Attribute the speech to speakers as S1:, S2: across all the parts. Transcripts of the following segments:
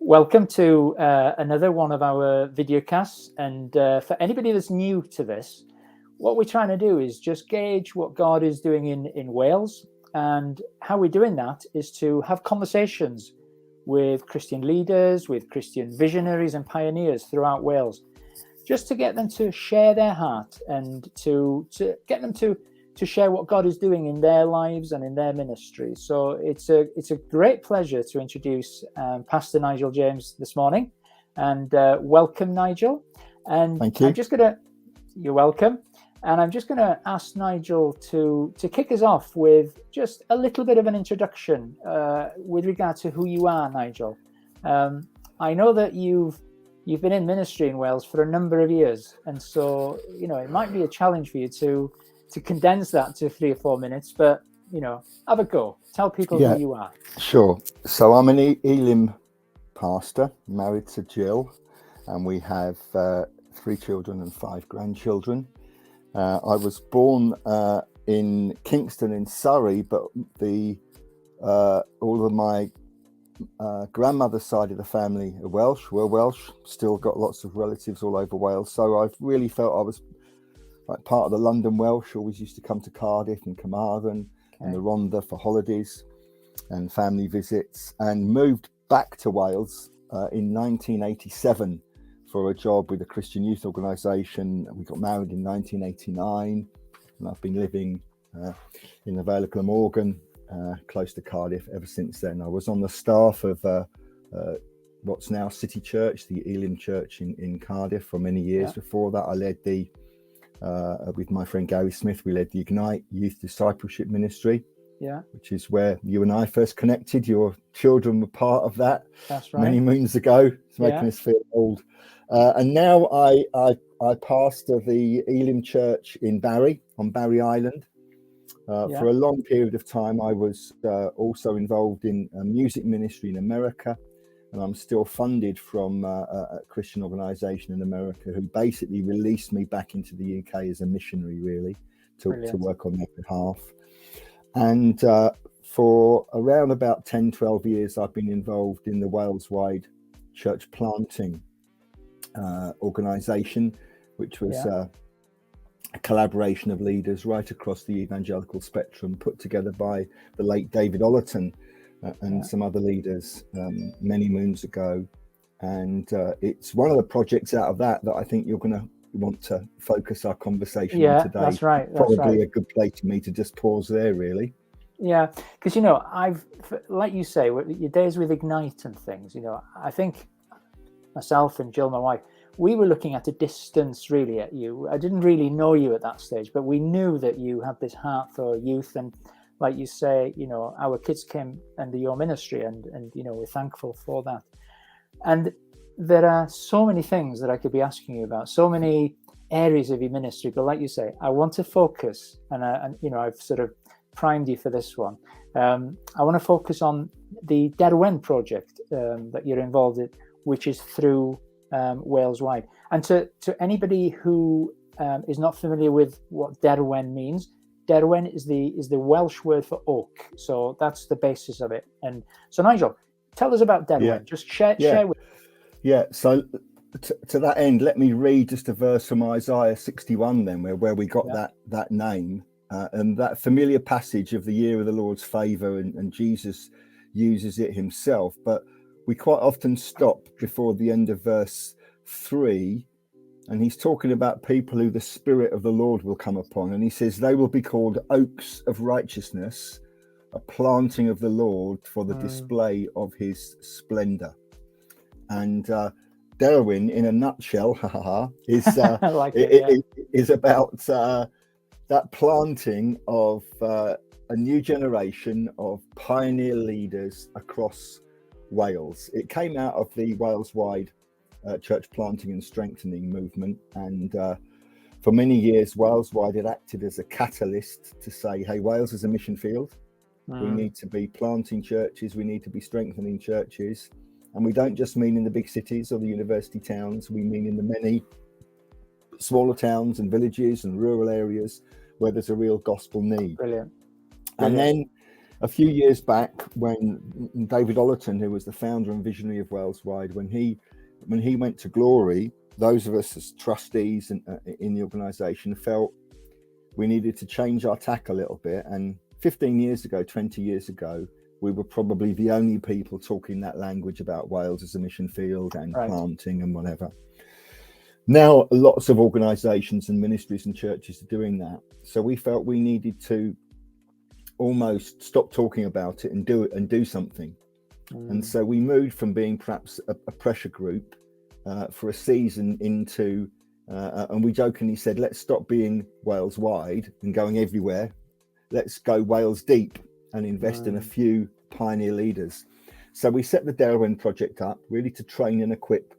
S1: Welcome to another one of our videocasts. And for anybody that's new to this, what we're trying to do is just gauge what God is doing in Wales. And how we're doing that is to have conversations with Christian leaders, with Christian visionaries and pioneers throughout Wales, just to get them to share their heart and to get them to share what God is doing in their lives and in their ministry. So it's a great pleasure to introduce Pastor Nigel James this morning, and welcome, Nigel. And
S2: Thank you.
S1: You're welcome. And I'm just going to ask Nigel to kick us off with just a little bit of an introduction with regard to who you are, Nigel. I know that you've been in ministry in Wales for a number of years, and so it might be a challenge for you to condense that to 3 or 4 minutes, but have a go. Tell people who you are.
S2: Sure. So I'm an Elim pastor, married to Jill, and we have 3 children and 5 grandchildren. I was born in Kingston in Surrey, but all of my grandmother's side of the family are Welsh. We're Welsh. Still got lots of relatives all over Wales. So I've really felt I was like part of the London Welsh. Always used to come to Cardiff and Carmarthen and the Rhondda for holidays and family visits, and moved back to Wales in 1987 for a job with a Christian youth organisation. We got married in 1989, and I've been living in the Vale of Glamorgan, close to Cardiff, ever since then. I was on the staff of what's now City Church, the Elim Church in Cardiff, for many years. Before that, I led with my friend Gary Smith, we led the Ignite Youth Discipleship Ministry, which is where you and I first connected. Your children were part of that.
S1: That's right.
S2: Many moons ago. It's making us feel old. And now I pastor the Elim Church in Barry, on Barry Island. For a long period of time, I was also involved in a music ministry in America. And I'm still funded from a Christian organisation in America who basically released me back into the UK as a missionary, really, to work on their behalf. And for around about 10, 12 years, I've been involved in the Wales-wide church planting organisation, which was a collaboration of leaders right across the evangelical spectrum, put together by the late David Ollerton and some other leaders many moons ago. And it's one of the projects out of that I think you're going to want to focus our conversation on today.
S1: That's right.
S2: Probably a good place for me to just pause there, really.
S1: Yeah, because I've, like you say, your days with Ignite and things, I think myself and Jill, my wife, we were looking at a distance really at you. I didn't really know you at that stage, but we knew that you had this heart for youth. And like you say, our kids came under your ministry, and we're thankful for that. And there are so many things that I could be asking you about, so many areas of your ministry. But like you say, I want to focus, and I've sort of primed you for this one. I want to focus on the Derwen Project that you're involved in, which is through Wales-wide. And to anybody who is not familiar with what Derwen means, Derwen is the Welsh word for oak. So that's the basis of it. And so, Nigel, tell us about Derwen. Just share with us.
S2: Yeah, so to that end, let me read just a verse from Isaiah 61 then, where we got that name. And that familiar passage of the year of the Lord's favour, and Jesus uses it himself. But we quite often stop before the end of verse 3, and he's talking about people who the Spirit of the Lord will come upon. And he says, they will be called oaks of righteousness, a planting of the Lord for the display of his splendour. And Derwen, in a nutshell, is about that planting of a new generation of pioneer leaders across Wales. It came out of the Wales-wide church planting and strengthening movement, and for many years Wales-wide had acted as a catalyst to say, hey, Wales is a mission field. We need to be planting churches, we need to be strengthening churches, and we don't just mean in the big cities or the university towns, we mean in the many smaller towns and villages and rural areas where there's a real gospel need.
S1: Brilliant.
S2: And then a few years back, when David Ollerton, who was the founder and visionary of Wales Wide, when he went to glory, those of us as trustees in the organisation felt we needed to change our tack a little bit. And 15 years ago, 20 years ago, we were probably the only people talking that language about Wales as a mission field and planting and whatever. Now, lots of organisations and ministries and churches are doing that. So we felt we needed to almost stop talking about it and do something. And so we moved from being perhaps a pressure group for a season into, and we jokingly said, let's stop being Wales wide and going everywhere. Let's go Wales deep and invest in a few pioneer leaders. So we set the Derwen Project up really to train and equip.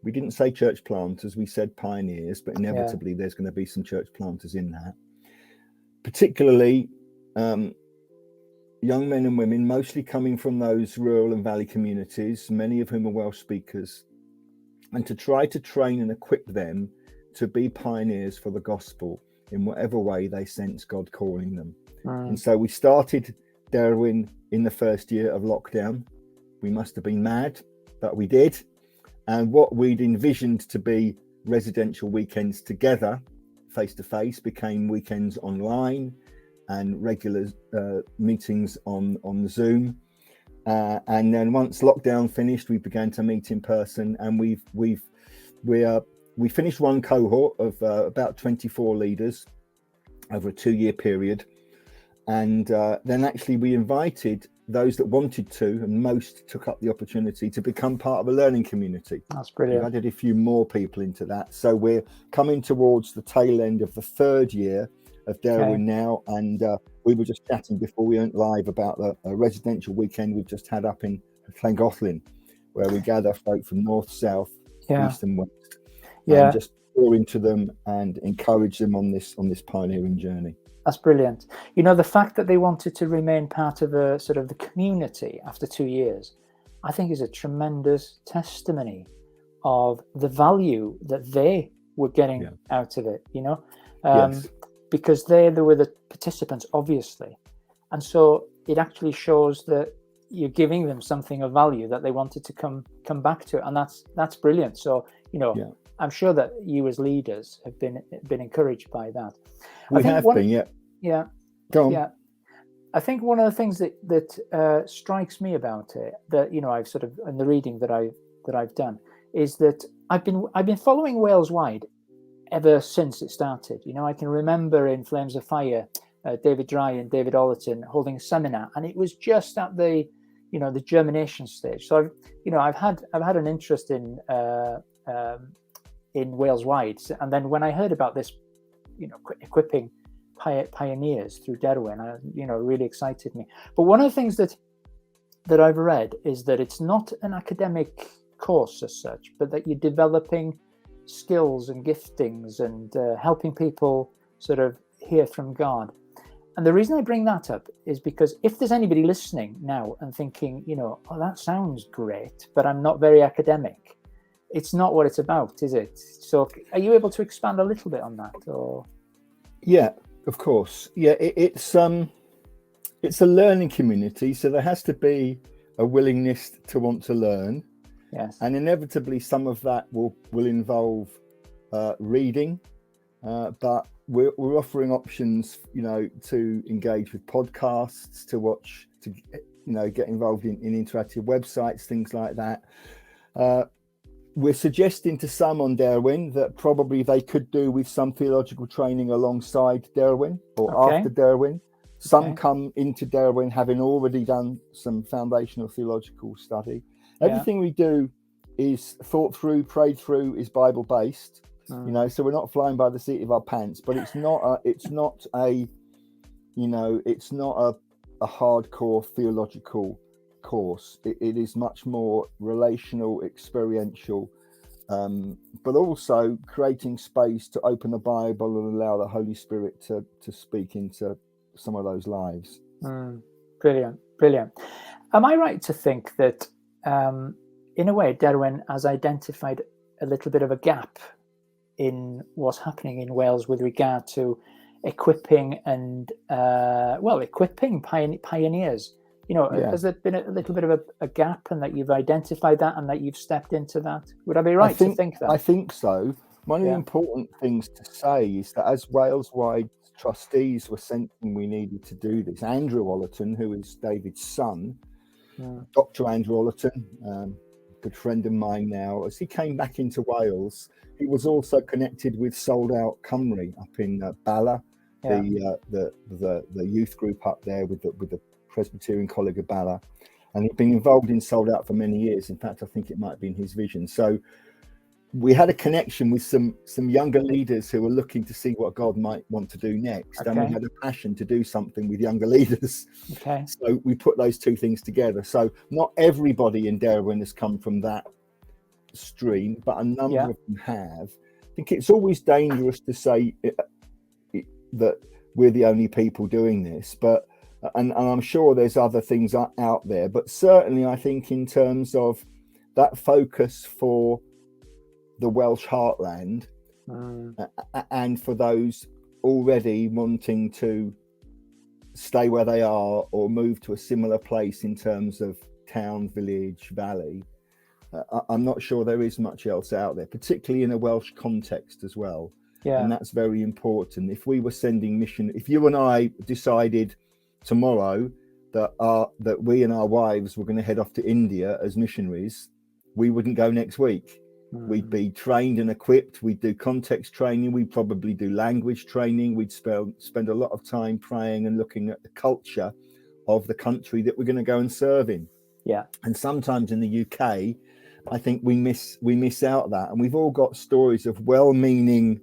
S2: We didn't say church planters, we said pioneers, but inevitably there's going to be some church planters in that. Particularly young men and women, mostly coming from those rural and valley communities, many of whom are Welsh speakers, and to try to train and equip them to be pioneers for the gospel in whatever way they sense God calling them. And so we started Derwen in the first year of lockdown. We must have been mad, but we did. And what we'd envisioned to be residential weekends together, face to face, became weekends online and regular meetings on Zoom. And then once lockdown finished, we began to meet in person, and we finished one cohort of about 24 leaders over a 2-year period. And then actually we invited those that wanted to, and most took up the opportunity to become part of a learning community.
S1: That's brilliant.
S2: We added a few more people into that. So we're coming towards the tail end of the 3rd year of Derwen now. And we were just chatting before we went live about a residential weekend we've just had up in Llangollen, where we gather folk from north, south, east and west, and just pour into them and encourage them on this pioneering journey.
S1: That's brilliant. You know, the fact that they wanted to remain part of a sort of the community after 2 years, I think is a tremendous testimony of the value that they were getting out of it, you know, because they were the participants, obviously. And so it actually shows that you're giving them something of value that they wanted to come back to. And that's brilliant. So, you know, I'm sure that you as leaders have been encouraged by that.
S2: We have been.
S1: Yeah.
S2: Go on.
S1: Yeah. I think one of the things that strikes me about it, that, you know, I've sort of, in the reading that I've done, is that I've been following Wales Wide ever since it started. You know, I can remember in Flames of Fire, David Dry and David Ollerton holding a seminar, and it was just at the germination stage. So I've had an interest in Wales Wide, and then when I heard about this, you know, equipping pioneers through Derwen, really excited me. But one of the things that I've read is that it's not an academic course as such, but that you're developing skills and giftings and helping people sort of hear from God. And the reason I bring that up is because if there's anybody listening now and thinking, you know, oh, that sounds great, but I'm not very academic, it's not what it's about, is it? So are you able to expand a little bit on that? Or
S2: yeah, of course. Yeah, it's a learning community, so there has to be a willingness to want to learn.
S1: Yes.
S2: And inevitably some of that will involve reading, but we're offering options, you know, to engage with podcasts, to watch, to, you know, get involved in interactive websites, things like that. We're suggesting to some on Derwen that probably they could do with some theological training alongside Derwen or after Derwen. Some come into Derwen having already done some foundational theological study. Everything we do is thought through, prayed through, is Bible based. You know, so we're not flying by the seat of our pants, but it's not a hardcore theological course. It is much more relational, experiential, but also creating space to open the Bible and allow the Holy Spirit to speak into some of those lives.
S1: Brilliant. Am I right to think that in a way Derwen has identified a little bit of a gap in what's happening in Wales with regard to equipping and equipping pioneers. Has there been a little bit of a gap, and that you've identified that and that you've stepped into that? Would I be right to think that?
S2: I think so. One of the important things to say is that as Wales-wide trustees were sensing we needed to do this, Andrew Ollerton, who is David's son, Dr. Andrew Ollerton, good friend of mine now, as he came back into Wales, he was also connected with Sold Out Cymru up in Bala, the youth group up there with the Presbyterian College of Bala, and he'd been involved in Sold Out for many years. In fact, I think it might have been his vision. So we had a connection with some younger leaders who were looking to see what God might want to do next, and we had a passion to do something with younger leaders. So we put those two things together. So not everybody in Derwen has come from that stream, but a number of them have. I think it's always dangerous to say that we're the only people doing this, but and I'm sure there's other things out there, but certainly I think in terms of that focus for the Welsh heartland, and for those already wanting to stay where they are or move to a similar place in terms of town, village, valley, I'm not sure there is much else out there, particularly in a Welsh context as well. And that's very important. If we were sending if you and I decided tomorrow that we and our wives were going to head off to India as missionaries, we wouldn't go next week. We'd be trained and equipped. We'd do context training. We'd probably do language training. We'd spend a lot of time praying and looking at the culture of the country that we're going to go and serve in. And sometimes in the UK, I think we miss out that. And we've all got stories of well-meaning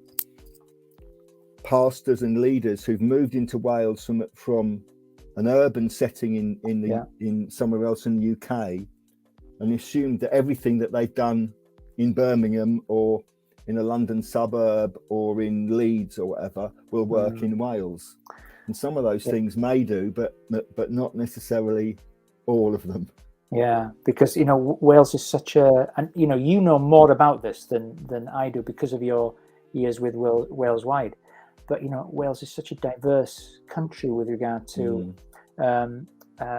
S2: pastors and leaders who've moved into Wales from an urban setting in somewhere else in the UK, and assumed that everything that they've done in Birmingham or in a London suburb or in Leeds or whatever will work in Wales. And some of those things may do, but not necessarily all of them.
S1: Because Wales is such and you know more about this than I do because of your years with Wales Wide. But Wales is such a diverse country with regard to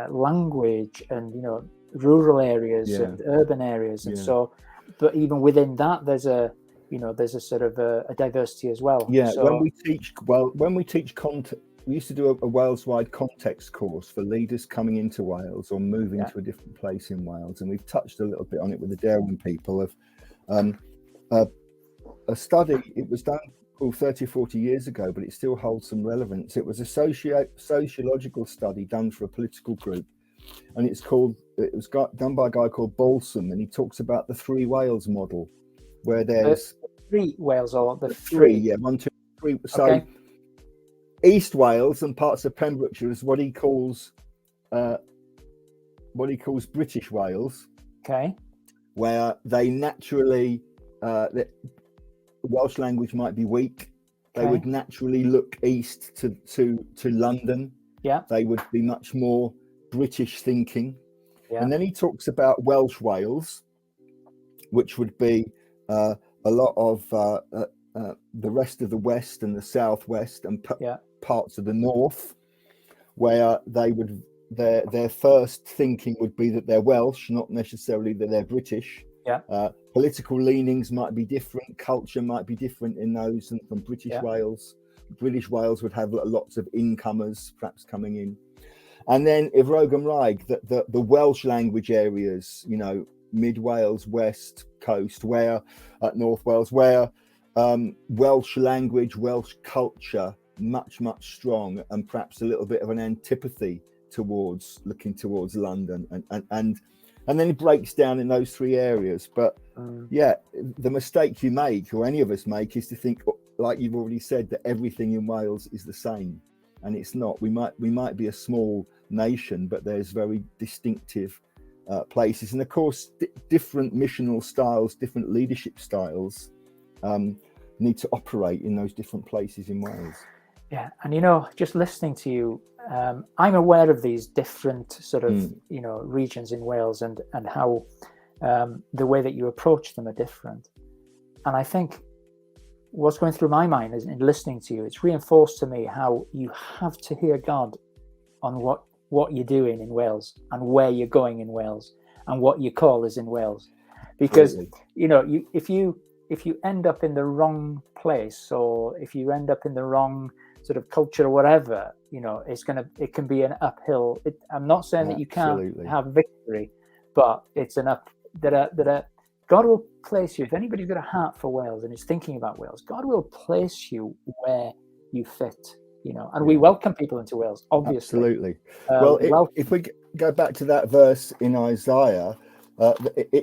S1: language and rural areas and urban areas, and so. But even within that, there's a sort of a diversity as well. So,
S2: when we teach context, we used to do a Wales-wide context course for leaders coming into Wales or moving to a different place in Wales, and we've touched a little bit on it with the Derwen people of a study. It was done 30 or 40 years ago, but it still holds some relevance. It was a sociological study done for a political group, and it was done by a guy called Balsam, and he talks about the 3 Wales model, where there's
S1: 3 Wales or the
S2: 3, 1, 2, 3. So East Wales and parts of Pembrokeshire is what he calls British Wales, where they naturally the Welsh language might be weak. They would naturally look east to London. They would be much more British thinking. And then he talks about Welsh Wales, which would be a lot of the rest of the west and the southwest and parts of the north, where their first thinking would be that they're Welsh, not necessarily that they're British. Political leanings might be different, culture might be different in those than from British Wales. British Wales would have lots of incomers perhaps coming in. And then Ivrogan Raig, the Welsh language areas, mid Wales, West Coast, where at North Wales, where Welsh language, Welsh culture, much strong, and perhaps a little bit of an antipathy looking towards London, and then it breaks down in those 3 areas. But the mistake you make, or any of us make, is to think, like you've already said, that everything in Wales is the same, and it's not. We might be a small nation, but there's very distinctive places, and of course different missional styles, different leadership styles need to operate in those different places in Wales.
S1: And just listening to you, I'm aware of these different sort of regions in Wales and how the way that you approach them are different. And I think what's going through my mind is in listening to you, it's reinforced to me how you have to hear God on what you're doing in Wales and where you're going in Wales and what your call is in Wales. Because, if you end up in the wrong place, or if you end up in the wrong sort of culture or whatever, it can be an uphill. I'm not saying that you can't have victory, but it's an up that God will place you. If anybody's got a heart for Wales and is thinking about Wales, God will place you where you fit, and we welcome people into Wales, obviously.
S2: Absolutely. Well, if we go back to that verse in Isaiah,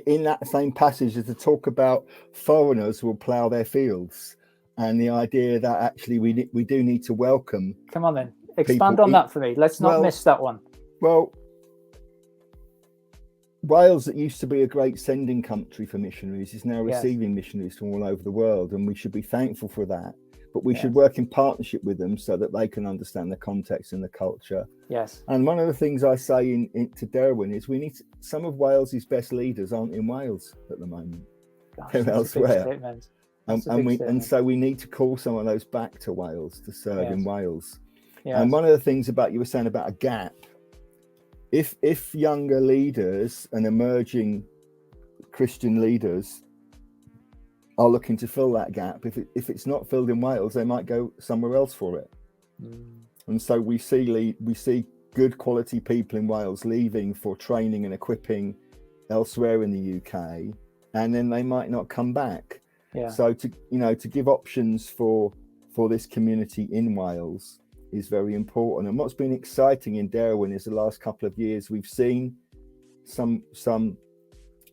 S2: in that same passage, is to talk about foreigners will plough their fields, and the idea that actually we do need to welcome.
S1: Come on then, expand on that for me. Let's not miss that one.
S2: Well, Wales, that used to be a great sending country for missionaries, is now receiving missionaries from all over the world, and we should be thankful for that. But we should work in partnership with them so that they can understand the context and the culture.
S1: Yes.
S2: And one of the things I say to Derwen is we need some of Wales's best leaders aren't in Wales at the moment. They're elsewhere. And so we need to call some of those back to Wales to serve in Wales. Yes. And one of the things about you were saying about a gap, if younger leaders and emerging Christian leaders are looking to fill that gap, if it's not filled in Wales, they might go somewhere else for it. And so we see good quality people in Wales leaving for training and equipping elsewhere in the UK, and then they might not come back. So to give options for this community in Wales is very important. And what's been exciting in Derwen is the last couple of years we've seen some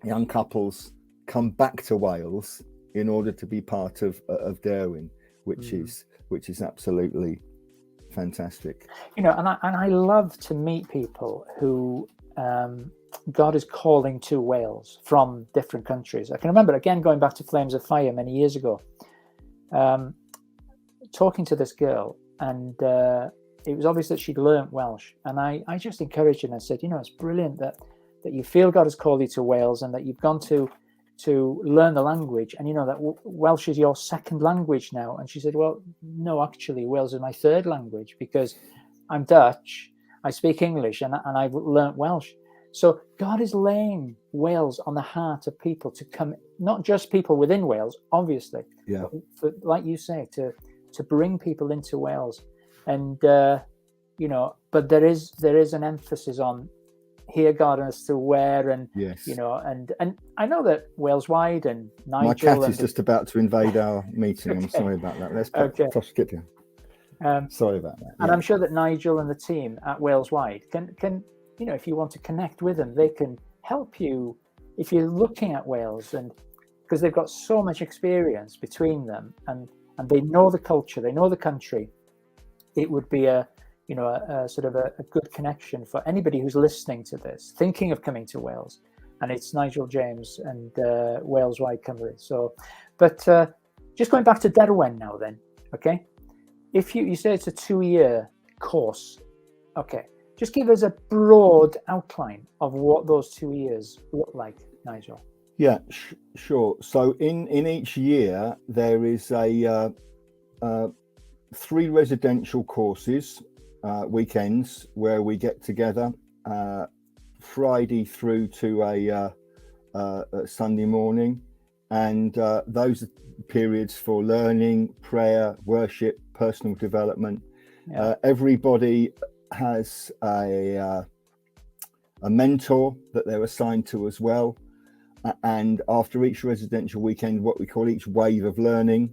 S2: young couples come back to Wales in order to be part of Derwen, which is absolutely fantastic.
S1: And I love to meet people who God is calling to Wales from different countries. I can remember, again, going back to Flames of Fire many years ago, talking to this girl, and it was obvious that she'd learnt Welsh, and I just encouraged her and I said, it's brilliant that you feel God has called you to Wales and that you've gone to learn the language, and that Welsh is your second language now. And she said, well, no, actually Wales is my third language, because I'm Dutch, I speak English, and I've learnt Welsh. So God is laying Wales on the heart of people to come, not just people within Wales, obviously, but like you say, to bring people into Wales. And but there is an emphasis on hear God as to where, and and I know that Wales Wide and Nigel.
S2: My cat is just about to invade our meeting. I'm sorry about that. Let's skip you. Sorry about that.
S1: And I'm sure that Nigel and the team at Wales Wide can if you want to connect with them, they can help you if you're looking at Wales, and because they've got so much experience between them, and they know the culture, they know the country. It would be a sort of a good connection for anybody who's listening to this, thinking of coming to Wales. And it's Nigel James and Wales Wide Cymru. So, but just going back to Derwen now then, okay? If you say it's a 2-year course, okay, just give us a broad outline of what those 2 years look like, Nigel.
S2: Yeah, sure. So in each year, there is 3 residential courses, weekends, where we get together Friday through to a Sunday morning, and those are periods for learning, prayer, worship, personal development. Everybody has a mentor that they're assigned to as well, and after each residential weekend, what we call each wave of learning,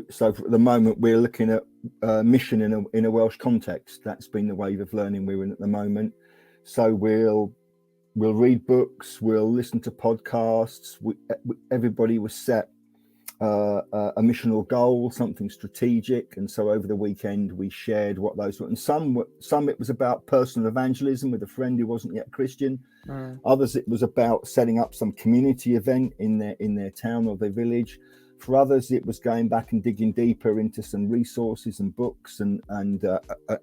S2: so for the moment we're looking at mission in a Welsh context. That's been the wave of learning we're in at the moment. So we'll read books, we'll listen to podcasts. Everybody was set a missional goal, something strategic, and so over the weekend we shared what those were. And some it was about personal evangelism with a friend who wasn't yet a Christian. Others it was about setting up some community event in their town or their village. For others, it was going back and digging deeper into some resources and books and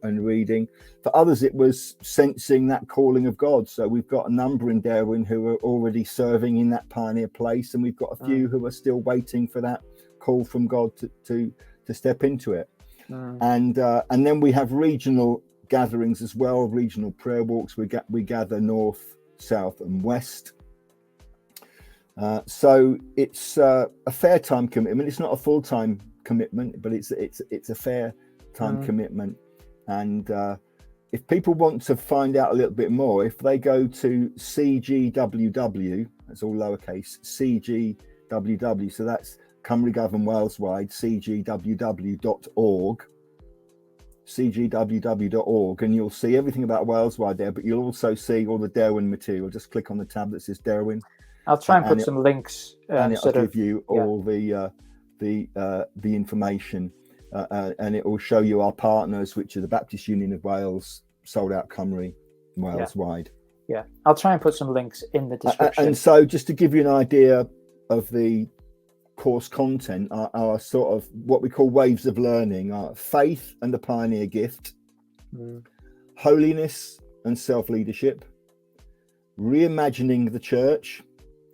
S2: reading. For others, it was sensing that calling of God. So we've got a number in Derwen who are already serving in that pioneer place, and we've got a few who are still waiting for that call from God to step into it. And then we have regional gatherings as well, regional prayer walks. We gather north, south, and west. So it's a fair time commitment. It's not a full time commitment, but it's a fair time commitment. And if people want to find out a little bit more, if they go to CGWW, that's all lowercase, CGWW. So that's Cymru Govan Wales Wide, cgww.org. cgww.org, and you'll see everything about Wales Wide there, but you'll also see all the Derwen material. Just click on the tab that says Derwen.
S1: I'll try and put some links.
S2: And it'll give you all the information, and it will show you our partners, which are the Baptist Union of Wales, Sold Out Cymru, Wales Wide. Yeah,
S1: I'll try and put some links in the description.
S2: And so, just to give you an idea of the course content, are sort of what we call waves of learning: faith and the pioneer gift, holiness and self-leadership, reimagining the church.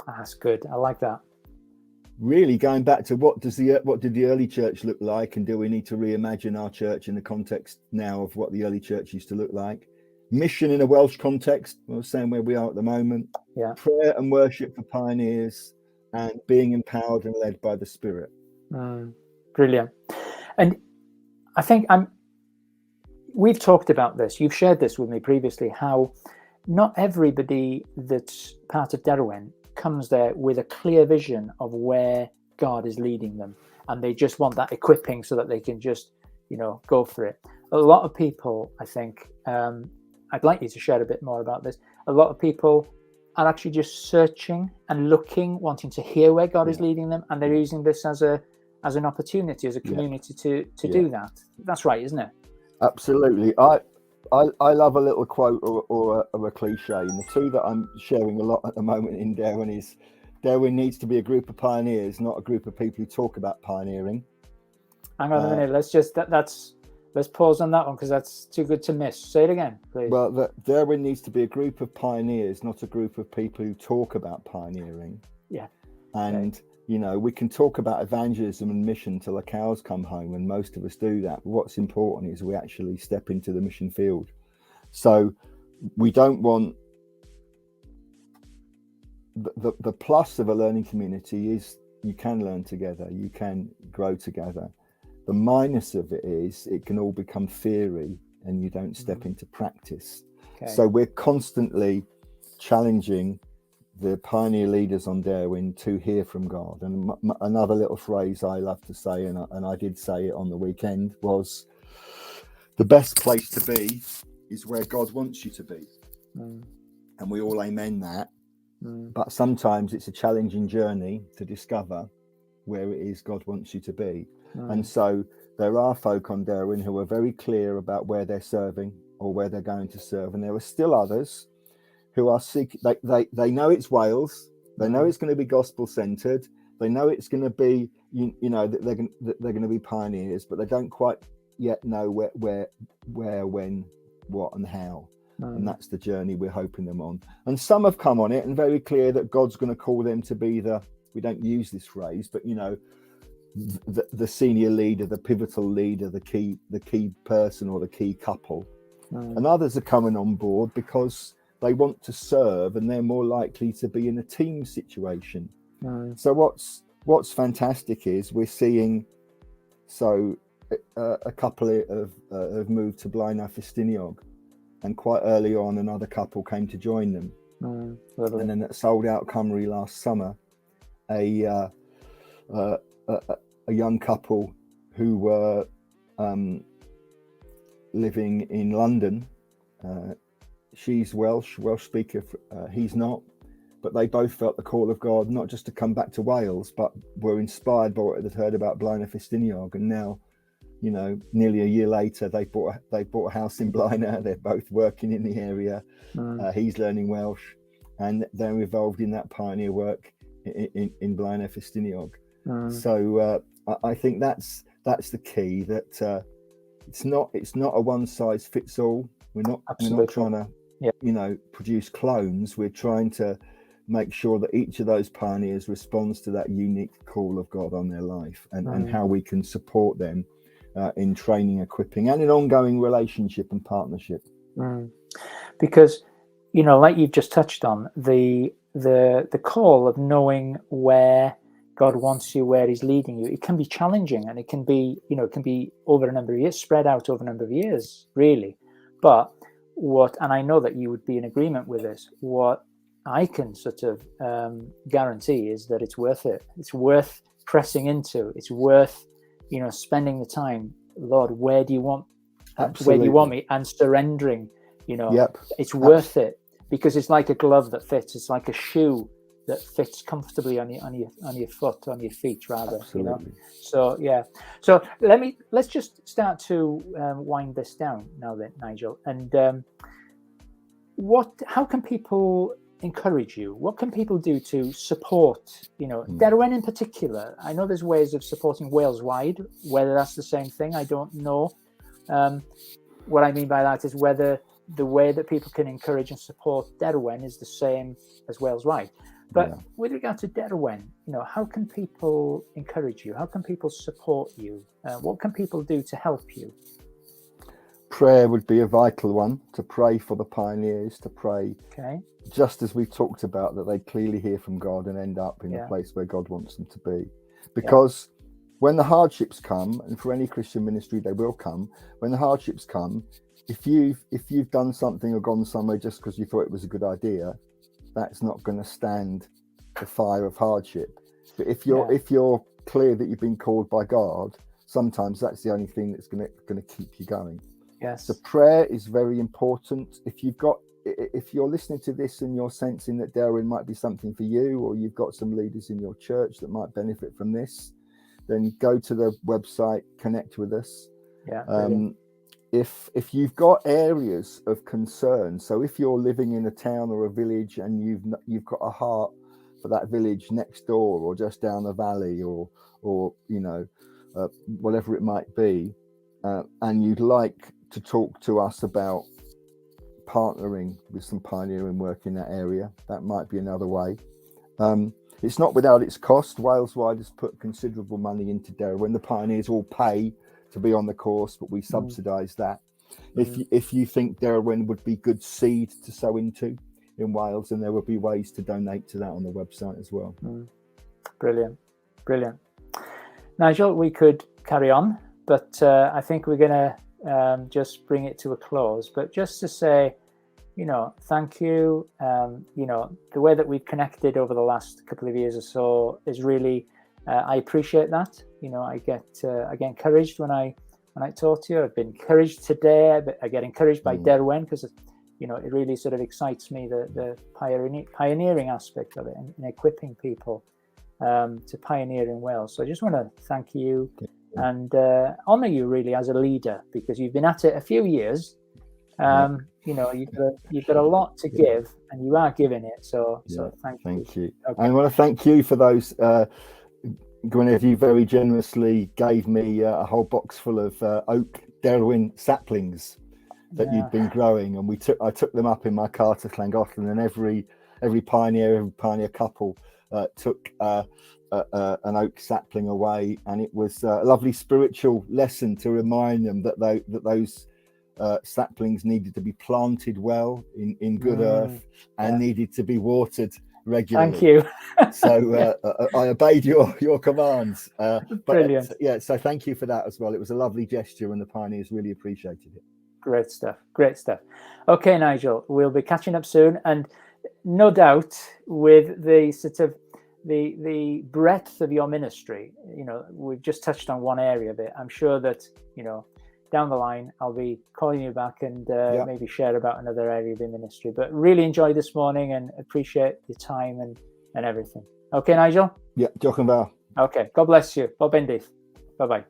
S1: That's good. I like that.
S2: Really going back to what did the early church look like, and do we need to reimagine our church in the context now of what the early church used to look like? Mission in a Welsh context, well, saying where we are at the moment.
S1: Yeah.
S2: Prayer and worship for pioneers, and being empowered and led by the Spirit.
S1: Brilliant. And I think we've talked about this. You've shared this with me previously, how not everybody that's part of Derwen comes there with a clear vision of where God is leading them, and they just want that equipping so that they can just, go for it. A lot of people, I think, I'd like you to share a bit more about this. A lot of people are actually just searching and looking, wanting to hear where God is leading them, and they're using this as an opportunity, as a community to do that. That's right, isn't it?
S2: Absolutely. I love a little quote or a cliche, and the two that I'm sharing a lot at the moment in Derwen is, Derwen needs to be a group of pioneers, not a group of people who talk about pioneering.
S1: Hang on a minute. Let's just let's pause on that one, because that's too good to miss. Say it again, please.
S2: Well, Derwen needs to be a group of pioneers, not a group of people who talk about pioneering.
S1: Yeah.
S2: And we can talk about evangelism and mission till the cows come home, and most of us do that. But what's important is we actually step into the mission field. So we don't want the plus of a learning community is you can learn together, you can grow together. The minus of it is it can all become theory and you don't step into practice. Okay. So we're constantly challenging the pioneer leaders on Derwen to hear from God. And another little phrase I love to say, and I did say it on the weekend, was the best place to be is where God wants you to be. And we all amen that. But sometimes it's a challenging journey to discover where it is God wants you to be. And so there are folk on Derwen who are very clear about where they're serving or where they're going to serve. And there are still others who are seeking, they know it's Wales, they know it's going to be gospel centered, they know it's going to be, that they're going to be pioneers, but they don't quite yet know where, when, what, and how. And that's the journey we're hoping them on. And some have come on it and very clear that God's going to call them to be we don't use this phrase, but the senior leader, the pivotal leader, the key person or the key couple. And others are coming on board because they want to serve and they're more likely to be in a team situation. So what's fantastic is we're seeing, a couple have moved to Blaenau Festiniog, and quite early on another couple came to join them. And then at Sold Out Cymru last summer, a young couple who were living in London. She's Welsh speaker, he's not, but they both felt the call of God, not just to come back to Wales, but were inspired by what they'd heard about Blaenau Festiniog. And now, nearly a year later, they bought a house in Blaenau. They're both working in the area. He's learning Welsh, and they're involved in that pioneer work in Blaenau Festiniog. So I think that's the key, that it's not a one size fits all. We're not trying to produce clones. We're trying to make sure that each of those pioneers responds to that unique call of God on their life, and how we can support them in training, equipping, and in ongoing relationship and partnership.
S1: Because, like you've just touched on, the call of knowing where God wants you, where He's leading you, it can be challenging, and it can be over a number of years, spread out over a number of years, really. But and I know that you would be in agreement with this, what I can sort of guarantee is that it's worth it. It's worth pressing into. It's worth, spending the time. Lord, where do you want me? And surrendering. It's worth it, because it's like a glove that fits. It's like a shoe that fits comfortably on your foot, on your feet, rather.
S2: Absolutely.
S1: So yeah. So let's just start to wind this down now, then, Nigel. And how can people encourage you? What can people do to support, Derwen in particular? I know there's ways of supporting Wales wide. Whether that's the same thing, I don't know. What I mean by that is whether the way that people can encourage and support Derwen is the same as Wales wide. But with regard to Derwen, how can people encourage you? How can people support you? What can people do to help you?
S2: Prayer would be a vital one. To pray for the pioneers, to pray, just as we've talked about, that they clearly hear from God and end up in a place where God wants them to be. Because when the hardships come, and for any Christian ministry they will come, when the hardships come, if you've done something or gone somewhere just because you thought it was a good idea, that's not going to stand the fire of hardship. But if you're clear that you've been called by God, sometimes that's the only thing that's going to keep you going.
S1: Yes.
S2: So prayer is very important. If you're listening to this and you're sensing that Derwen might be something for you, or you've got some leaders in your church that might benefit from this, then go to the website, connect with us. If you've got areas of concern, so if you're living in a town or a village and you've got a heart for that village next door or just down the valley, or whatever it might be, and you'd like to talk to us about partnering with some pioneering work in that area, that might be another way. It's not without its cost. Wales Wide has put considerable money into Derwen. The pioneers all pay to be on the course, but we subsidise that. If you think Derwen would be good seed to sow into in Wales, then there would be ways to donate to that on the website as well.
S1: Brilliant. Nigel, we could carry on, but I think we're going to just bring it to a close. But just to say, thank you. The way that we've connected over the last couple of years or so is really, I appreciate that. I get encouraged when I talk to you. I've been encouraged today. I get encouraged by Derwen, because it really sort of excites me, the pioneering aspect of it, and equipping people to pioneer in Wales. So I just want to thank you and honour you really as a leader, because you've been at it a few years. You've got a lot to give, and you are giving it. So thank you. Okay.
S2: I want to thank you for those. Gwynedd, you very generously gave me a whole box full of oak Derwen saplings that you'd been growing, and I took them up in my car to Llangollen, and every pioneer couple took an oak sapling away, and it was a lovely spiritual lesson to remind them that those saplings needed to be planted well in good earth, and needed to be watered regularly.
S1: Thank you.
S2: So I obeyed your commands.
S1: Brilliant.
S2: So thank you for that as well. It was a lovely gesture, and the pioneers really appreciated it.
S1: Great stuff. Okay, Nigel, we'll be catching up soon, and no doubt with the sort of the breadth of your ministry, we've just touched on one area of it. I'm sure that down the line I'll be calling you back and maybe share about another area of the ministry. But really enjoyed this morning and appreciate your time and everything. Okay, Nigel?
S2: Yeah, diolch yn fawr.
S1: Okay, God bless you. Bob Bendyth. Bye-bye.